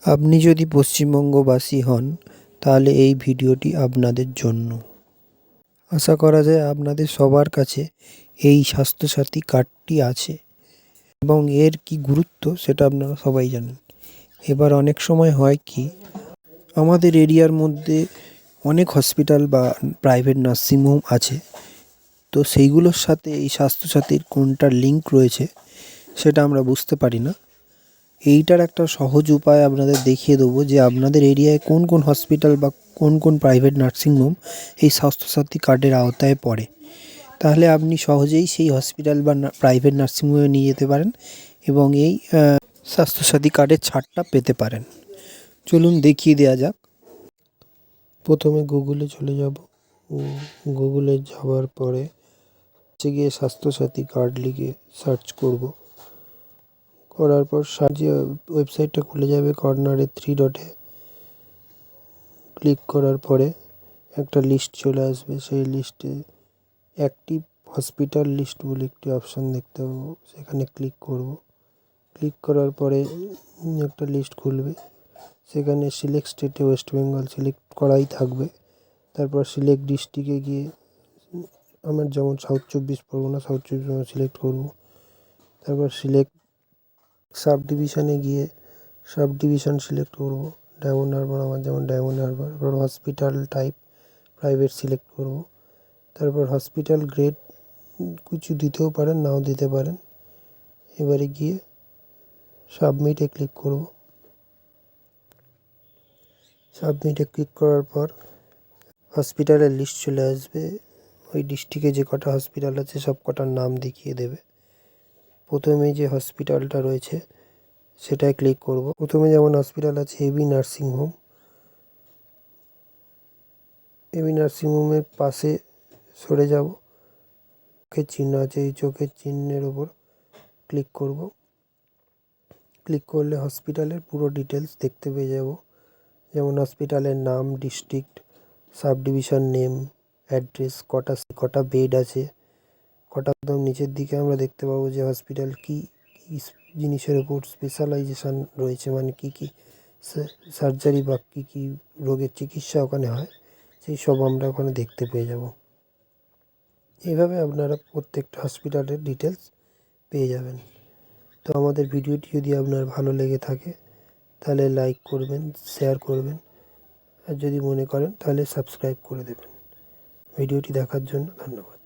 আপনি যদি পশ্চিমবঙ্গবাসী হন তাহলে এই ভিডিওটি আপনাদের জন্য। আশা করা যায় আপনাদের সবার কাছে এই স্বাস্থ্যসাথী কার্ডটি আছে এবং এর কি গুরুত্ব সেটা আপনারা সবাই জানেন। এবার অনেক সময় হয় কি, আমাদের এরিয়ার মধ্যে অনেক হসপিটাল বা প্রাইভেট নার্সিংহোম আছে, তো সেইগুলোর সাথে এই স্বাস্থ্যসাথীর কোনটা লিঙ্ক রয়েছে সেটা আমরা বুঝতে পারি না। এইটার একটা সহজ উপায় আপনাদের দেখিয়ে দেবো যে আপনাদের এরিয়ায় কোন কোন হসপিটাল বা কোন কোন প্রাইভেট নার্সিংহোম এই স্বাস্থ্যসাথী কার্ডের আওতায় পড়ে। তাহলে আপনি সহজেই সেই হসপিটাল বা প্রাইভেট নার্সিংহোমে নিয়ে যেতে পারেন এবং এই স্বাস্থ্যসাথী কার্ডের ছাড়টা পেতে পারেন। চলুন দেখিয়ে দেওয়া যাক। প্রথমে গুগলে চলে যাব। গুগলে যাওয়ার পরে গিয়ে স্বাস্থ্যসাথী কার্ড লিখে সার্চ করব। করার পর যে ওয়েবসাইটটা খুলে যাবে, কর্নারে 3 ডটে ক্লিক করার পরে একটা লিস্ট চলে আসবে। সেই লিস্টে অ্যাক্টিভ হসপিটাল লিস্ট বলে একটি অপশান দেখতে পাবো, সেখানে ক্লিক করব। ক্লিক করার পরে একটা লিস্ট খুলবে, সেখানে সিলেক্ট স্টেটে ওয়েস্ট বেঙ্গল সিলেক্ট করাই থাকবে। তারপর সিলেক্ট ডিস্ট্রিক্টে গিয়ে আমার যেমন সাউথ 24 পরগনা সিলেক্ট করব। তারপর সিলেক্ট সাব ডিভিশনে গিয়ে সাব ডিভিশন সিলেক্ট করব। ডায়মন্ড হারবার আমার যেমন ডায়মন্ড হারবার। এবার হসপিটাল টাইপ প্রাইভেট সিলেক্ট করব। তারপর হসপিটাল গ্রেড কিছু দিতেও পারেন, নাও দিতে পারেন। এবারে গিয়ে সাবমিটে ক্লিক করব। সাবমিটে ক্লিক করার পর হসপিটালের লিস্ট চলে আসবে। ওই ডিস্ট্রিক্টে যে কটা হসপিটাল আছে সব কটার নাম দেখিয়ে দেবে। প্রথমে যে হসপিটালটা রয়েছে সেটায় ক্লিক করব। প্রথমে যেমন হসপিটাল আছে এবি নার্সিংহোম। এবি নার্সিংহোমের পাশে সরে যাব, চোখের চিহ্ন আছে, এই চোখের চিহ্নের ওপর ক্লিক করব। ক্লিক করলে হসপিটালের পুরো ডিটেলস দেখতে পেয়ে যাব, যেমন হসপিটালের নাম, district, sub division name, address, কটা বেড আছে, কটা। একদম নিচের দিকে আমরা দেখতে পাবো যে হসপিটাল কী জিনিসের ওপর স্পেশালাইজেশান রয়েছে, মানে কী সার্জারি বা কী রোগের চিকিৎসা ওখানে হয়, সেই সব আমরা ওখানে দেখতে পেয়ে যাব। এইভাবে আপনারা প্রত্যেকটা হসপিটালের ডিটেলস পেয়ে যাবেন। তো আমাদের ভিডিওটি যদি আপনার ভালো লেগে থাকে তাহলে লাইক করবেন, শেয়ার করবেন, আর যদি মনে করেন তাহলে সাবস্ক্রাইব করে দেবেন। ভিডিওটি দেখার জন্য ধন্যবাদ।